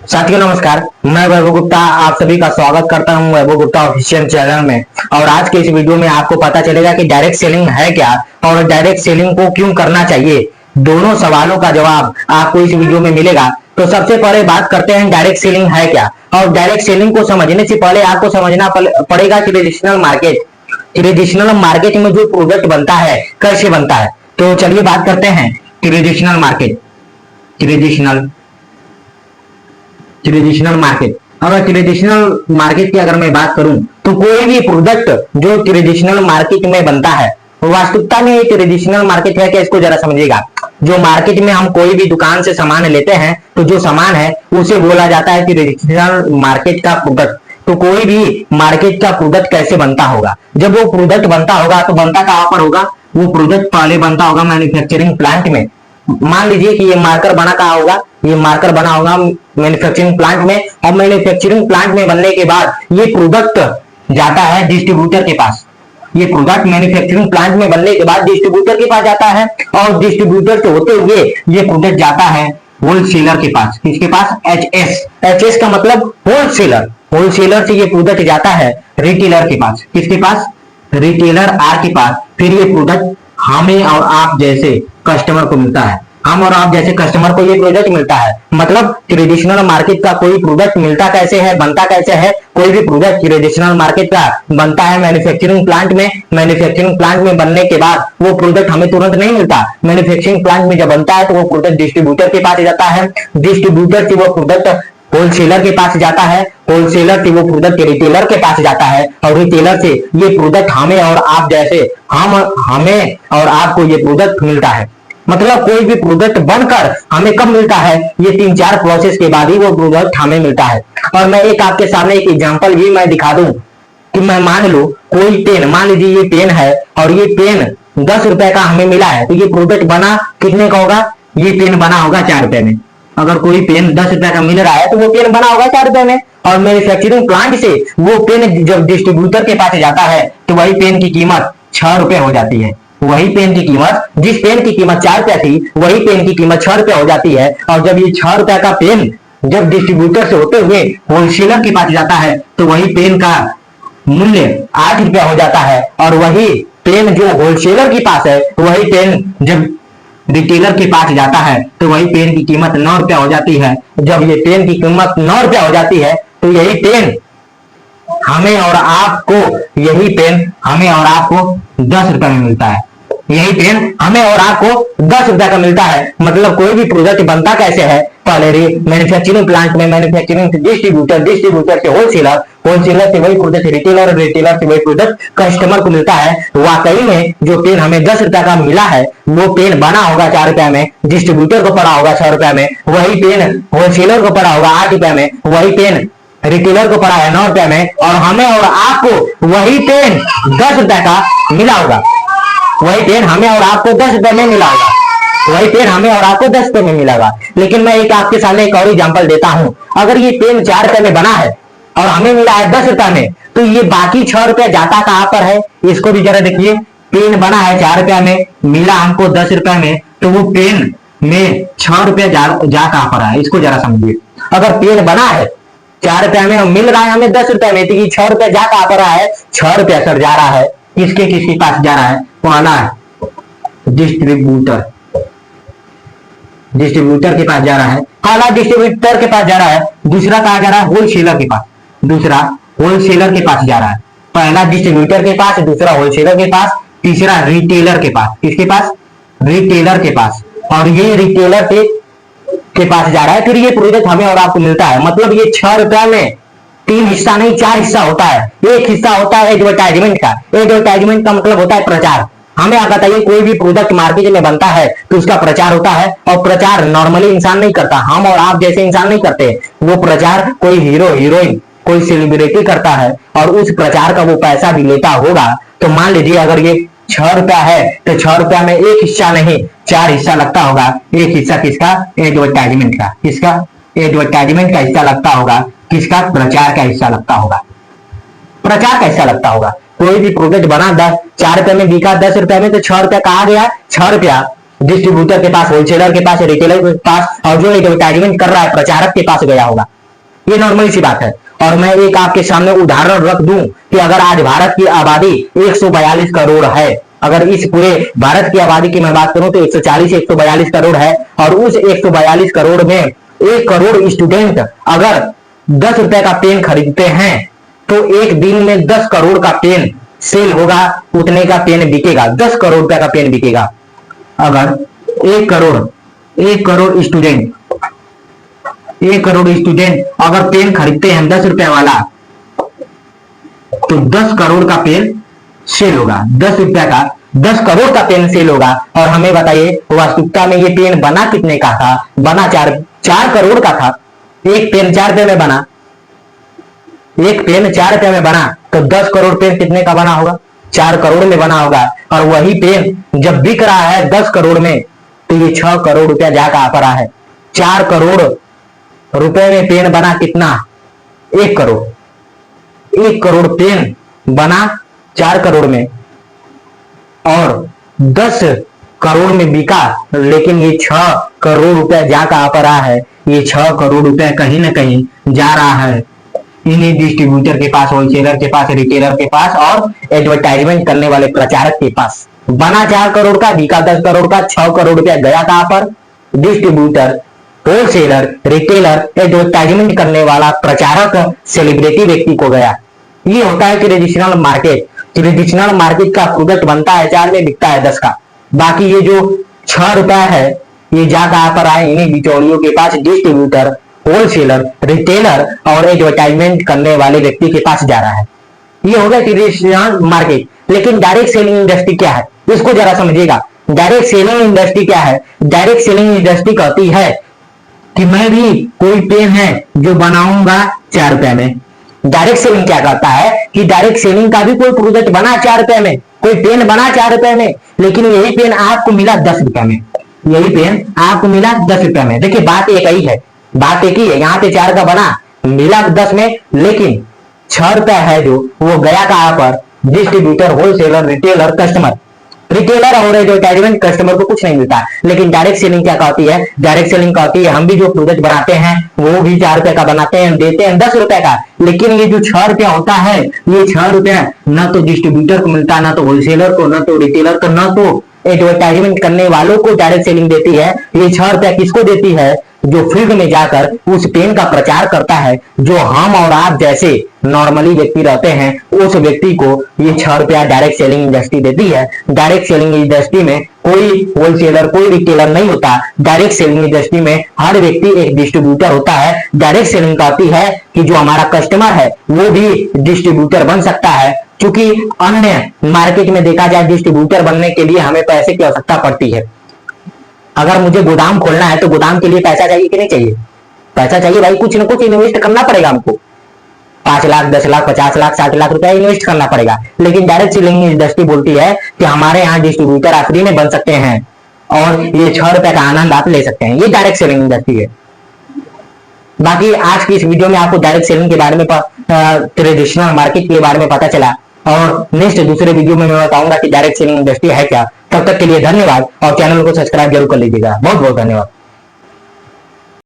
साथियों नमस्कार, मैं वैभव गुप्ता आप सभी का स्वागत करता हूं वैभव गुप्ता ऑफिशियल चैनल में। और आज के इस वीडियो में आपको पता चलेगा कि डायरेक्ट सेलिंग है क्या और डायरेक्ट सेलिंग को क्यों करना चाहिए। दोनों सवालों का जवाब आपको इस वीडियो में मिलेगा। तो सबसे पहले बात करते हैं डायरेक्ट सेलिंग है क्या। और डायरेक्ट सेलिंग को समझने से पहले आपको समझना पड़ेगा ट्रेडिशनल मार्केट। ट्रेडिशनल मार्केट में जो प्रोडक्ट बनता है कैसे बनता है। तो चलिए बात करते हैं ट्रेडिशनल मार्केट। ट्रेडिशनल मार्केट, अगर ट्रेडिशनल मार्केट की अगर मैं बात करूं तो कोई भी प्रोडक्ट जो ट्रेडिशनल मार्केट में बनता है, वास्तविकता में ये ट्रेडिशनल मार्केट है क्या, इसको जरा समझिएगा। जो मार्केट में हम कोई भी दुकान से सामान लेते हैं तो जो सामान है उसे बोला जाता है ट्रेडिशनल मार्केट का प्रोडक्ट। तो कोई भी मार्केट का प्रोडक्ट कैसे बनता होगा, जब वो प्रोडक्ट बनता होगा तो बनता कहां पर होगा, वो प्रोडक्ट पहले बनता होगा मैन्युफैक्चरिंग प्लांट में। मान लीजिए कि ये मार्कर बना कहां होगा, ये मार्कर बना होगा मैन्युफैक्चरिंग प्लांट में। और मैन्युफैक्चरिंग प्लांट में बनने के बाद ये प्रोडक्ट जाता है डिस्ट्रीब्यूटर के पास। ये प्रोडक्ट मैन्युफैक्चरिंग प्लांट में बनने के बाद डिस्ट्रीब्यूटर के पास जाता है और डिस्ट्रीब्यूटर से होते हुए ये प्रोडक्ट जाता है होलसेलर के पास। किसके पास, एचएस। एचएस का मतलब होलसेलर। होलसेलर से ये प्रोडक्ट जाता है रिटेलर के पास। किसके पास, रिटेलर आर के पास। फिर ये प्रोडक्ट हमें और आप जैसे कस्टमर को मिलता है। हम और आप जैसे कस्टमर को ये प्रोडक्ट मिलता है। मतलब ट्रेडिशनल मार्केट का कोई प्रोडक्ट मिलता कैसे है, बनता कैसे है। कोई भी प्रोडक्ट ट्रेडिशनल मार्केट का बनता है मैन्युफैक्चरिंग प्लांट में। मैन्युफैक्चरिंग प्लांट में बनने के बाद वो प्रोडक्ट हमें तुरंत नहीं मिलता। मैन्युफैक्चरिंग प्लांट में जब बनता है तो वो प्रोडक्ट डिस्ट्रीब्यूटर के पास जाता है। डिस्ट्रीब्यूटर से वो प्रोडक्ट होलसेलर के पास जाता है। होलसेलर से वो प्रोडक्ट रिटेलर के पास जाता है और रिटेलर से ये प्रोडक्ट हमें और आप जैसे हमें और आपको ये प्रोडक्ट मिलता है। मतलब कोई भी प्रोडक्ट बनकर हमें कब मिलता है, ये 3-4 प्रोसेस के बाद ही वो प्रोडक्ट हमें मिलता है। और मैं एक आपके सामने एक एग्जांपल भी मैं दिखा दूं कि मैं मान लो कोई पेन, मान लीजिए ये पेन है और ये पेन 10 रुपए का हमें मिला है। तो ये प्रोडक्ट बना कितने का होगा, ये पेन बना होगा 4 रुपए में। अगर कोई पेन 10 रुपए का मिल रहा है तो वो पेन बना होगा 4 रुपए में। और मैन्युफैक्चरिंग प्लांट से वो पेन जब डिस्ट्रीब्यूटर के पास जाता है तो वही पेन की कीमत 6 रुपए हो जाती है। वही पेन की कीमत, जिस पेन की कीमत 4 रुपया थी, वही पेन की कीमत 6 रुपया हो जाती है। और जब ये 6 रुपया का पेन जब डिस्ट्रीब्यूटर से होते हुए होलसेलर के पास जाता है तो वही पेन का मूल्य 8 रुपया हो जाता है। और वही पेन जो होलसेलर के पास है, वही पेन जब रिटेलर के पास जाता है तो वही पेन की कीमत 9 रुपया हो जाती है। जब ये पेन की कीमत 9 रुपया हो जाती है तो यही पेन हमें और आपको 10 रुपए में मिलता है। यही पेन हमें और आपको 10 रुपए का मिलता है। मतलब कोई भी प्रोडक्ट बनता कैसे है, पहले मैन्युफैक्चरिंग प्लांट में, मैन्युफैक्चरिंग से डिस्ट्रीब्यूटर, डिस्ट्रीब्यूटर से होलसेलर, होलसेलर से वही प्रोडक्ट रिटेलर, रिटेलर से वही प्रोडक्ट कस्टमर को मिलता है। वाकई में जो पेन हमें 10 रुपए का मिला है वो पेन बना होगा 4 रुपए में, डिस्ट्रीब्यूटर को पड़ा होगा 6 रुपए में, वही पेन होलसेलर को पड़ा होगा 8 रुपए में, वही पेन रिटेलर को पड़ा है 9 रुपए में। और हमें और आपको वही पेन 10 रुपए का मिला होगा। वही पेन हमें और आपको 10 रुपए में मिला होगा। वही पेन हमें और आपको 10 रुपए में मिला होगा। लेकिन मैं एक आपके सामने एक और एग्जांपल देता हूं। अगर ये पेन 4 रुपए में बना है और हमें मिला है 10 रुपए में, तो ये बाकी 6 रुपए जाता कहां पर है, इसको भी जरा देखिए। पेन बना है 4 रुपए में, मिला हमको 10 रुपए में, तो वो पेन में 6 रुपए जा कहां पर है, इसको जरा समझिए। अगर पेन बना है 4 रुपए में, मिल रहा है हमें 10 रुपए में, तो 6 रुपए जा कहां पर है, 6 रुपया सर जा रहा है किसके पास जा रहा है, पहला डिस्ट्रीब्यूटर, डिस्ट्रीब्यूटर के पास जा रहा है, पहला डिस्ट्रीब्यूटर के पास जा रहा है। दूसरा कहा जा रहा है होलसेलर के पास, दूसरा होलसेलर के पास जा रहा है। पहला डिस्ट्रीब्यूटर के पास, दूसरा होलसेलर के पास, तीसरा रिटेलर के पास। किसके पास, रिटेलर के पास। और ये रिटेलर के पास जा रहा है। फिर ये प्रोडक्ट हमें और आपको मिलता है। मतलब ये 6 रुपया में 3 हिस्सा नहीं 4 हिस्सा होता है। एक हिस्सा होता है एडवर्टाइजमेंट का। एडवर्टाइजमेंट का मतलब होता है प्रचार। हमें आप बताइए, कोई भी प्रोडक्ट मार्केट में बनता है तो उसका प्रचार होता है। और प्रचार नॉर्मली इंसान नहीं करता, हम और आप जैसे इंसान नहीं करते। वो प्रचार कोई हीरो, हीरोइन, कोई सेलिब्रिटी करता है और उस प्रचार का वो पैसा भी लेता होगा। तो मान लीजिए अगर ये 6 रुपया है तो 6 रुपया में एक हिस्सा नहीं 4 हिस्सा लगता होगा। एक हिस्सा किसका, एडवर्टाइजमेंट का। किसका, एडवर्टाइजमेंट का हिस्सा लगता होगा। किसका, प्रचार का हिस्सा लगता होगा। प्रचार का हिस्सा लगता होगा। कोई भी प्रोडक्ट बना 4 रुपए में बिका 10 रुपए में, तो 6 रुपया कहा गया, 6 रुपया डिस्ट्रीब्यूटर के पास, होलसेलर के पास, रिटेलर के पास, और जो एडवर्टाइजमेंट कर रहा है प्रचारक के पास गया होगा। ये नॉर्मल सी बात है। और मैं एक आपके सामने उदाहरण रख दूं कि अगर आज भारत की आबादी 142 करोड़ है, अगर इस पूरे भारत की आबादी की मैं बात करूं तो 140 142 करोड़ है, और उस 142 करोड़ में 1 करोड़ स्टूडेंट अगर 10 रुपए का पेन खरीदते हैं तो एक दिन में 10 करोड़ का पेन सेल होगा, उतने का पेन बिकेगा, 10 करोड़ रुपए का पेन बिकेगा। अगर 1 करोड़ स्टूडेंट अगर पेन खरीदते हैं 10 रुपए वाला, तो 10 करोड़ का पेन सेल होगा, 10 रुपए का 10 करोड़ का पेन सेल होगा। और हमें बताइए वास्तविकता में ये पेन बना कितने का था? बना 4 करोड़ का था। एक पेन 4 रुपए में बना, एक पेन 4 रुपए में बना, तो 10 करोड़ पेन कितने का बना होगा? 4 करोड़ में बना होगा। और वही पेन जब बिक रहा है 10 करोड़ में, तो ये 6 करोड़ रुपया जाकर आ रहा है। 4 करोड़ रुपए में पेन बना कितना? 1 करोड़। 1 करोड़ पेन बना 4 करोड़ में, और 10 करोड़ में बिका, लेकिन ये 6 करोड़ रुपया जाकर आ रहा है। ये 6 करोड़ रुपया कहीं ना कहीं जा रहा है इन्हीं डिस्ट्रीब्यूटर के पास, होलसेलर के पास, रिटेलर के पास, और एडवर्टाइजमेंट करने वाले प्रचारक के पास। बना 4 करोड़ का, बिका 10 करोड़ का, 6 करोड़ रुपया गया कहां पर? डिस्ट्रीब्यूटर, होलसेलर, रिटेलर, एडवर्टाइजमेंट करने वाला प्रचारक, सेलिब्रिटी व्यक्ति को गया। ये होता है ट्रेडिशनल मार्केट। ट्रेडिशनल मार्केट का प्रोडक्ट बनता है 4 में, बिकता है 10 का। बाकी ये जो 6 रुपया है, ये ज्यादा पर आए इन्हीं बिचौलियों के पास, डिस्ट्रीब्यूटर, होलसेलर, रिटेलर और एडवर्टाइजमेंट करने वाले व्यक्ति के पास जा रहा है। ये हो गया ट्रेडिशनल मार्केट। लेकिन डायरेक्ट सेलिंग इंडस्ट्री क्या है, इसको जरा समझिएगा। डायरेक्ट सेलिंग इंडस्ट्री क्या है? डायरेक्ट सेलिंग इंडस्ट्री कहती है कि मैं भी कोई पेन है जो बनाऊंगा 4 रुपए में। डायरेक्ट सेलिंग क्या करता है कि डायरेक्ट सेलिंग का भी कोई प्रोडक्ट बना 4 रुपए में, कोई पेन बना 4 रुपए में, लेकिन यही पेन आपको मिला 10 रुपए में। यही पेन आपको मिला 10 रुपए में। देखिए बात एक ही है, बात एक ही है। यहाँ पे 4 का बना, मिला 10 में, लेकिन 6 रुपया है जो वो गया कहां पर? Distributor, wholesaler, retailer, customer. Retailer और एडवर्टाइजमेंट कस्टमर को कुछ नहीं मिलता। लेकिन डायरेक्ट सेलिंग क्या कहती है? डायरेक्ट सेलिंग कहती है हम भी जो प्रोडक्ट बनाते हैं वो भी 4 रुपए का बनाते हैं, देते हैं 10 रुपए का, लेकिन ये जो 6 रुपया होता है, ये 6 रुपया ना तो डिस्ट्रीब्यूटर को मिलता, ना तो होलसेलर को, ना तो रिटेलर को, ना तो एडवर्टाइजमेंट करने वालों को डायरेक्ट सेलिंग देती है। ये 6 रुपया किसको देती है? जो फील्ड में जाकर उस पेन का प्रचार करता है, जो हम और आप जैसे नॉर्मली व्यक्ति रहते हैं, उस व्यक्ति को ये 6 रुपया डायरेक्ट सेलिंग इंडस्ट्री देती है। डायरेक्ट सेलिंग इंडस्ट्री में कोई होलसेलर, कोई रिटेलर नहीं होता। डायरेक्ट सेलिंग इंडस्ट्री में हर व्यक्ति एक डिस्ट्रीब्यूटर होता है। डायरेक्ट सेलिंग कहती है कि जो हमारा कस्टमर है वो भी डिस्ट्रीब्यूटर बन सकता है, क्योंकि अन्य मार्केट में देखा जाए डिस्ट्रीब्यूटर बनने के लिए हमें पैसे की आवश्यकता पड़ती है। अगर मुझे गोदाम खोलना है तो गोदाम के लिए पैसा चाहिए कि नहीं चाहिए? पैसा चाहिए भाई, कुछ ना कुछ इन्वेस्ट करना पड़ेगा हमको। 5 लाख, 10 लाख, 50 लाख, 60 लाख रुपया इन्वेस्ट करना पड़ेगा। लेकिन डायरेक्ट सेलिंग इंडस्ट्री बोलती है कि हमारे यहाँ डिस्ट्रीब्यूटर आप फ्री में बन सकते हैं और ये 6 रुपए का आनंद आप ले सकते हैं। ये डायरेक्ट सेलिंग इंडस्ट्री है। बाकी आज की इस वीडियो में आपको डायरेक्ट सेलिंग के बारे में, ट्रेडिशनल मार्केट के बारे में पता चला, और नेक्स्ट दूसरे वीडियो में मैं बताऊंगा कि डायरेक्ट सेलिंग इंडस्ट्री है क्या। तब तक के लिए धन्यवाद, और चैनल को सब्सक्राइब जरूर कर लीजिएगा। बहुत बहुत धन्यवाद।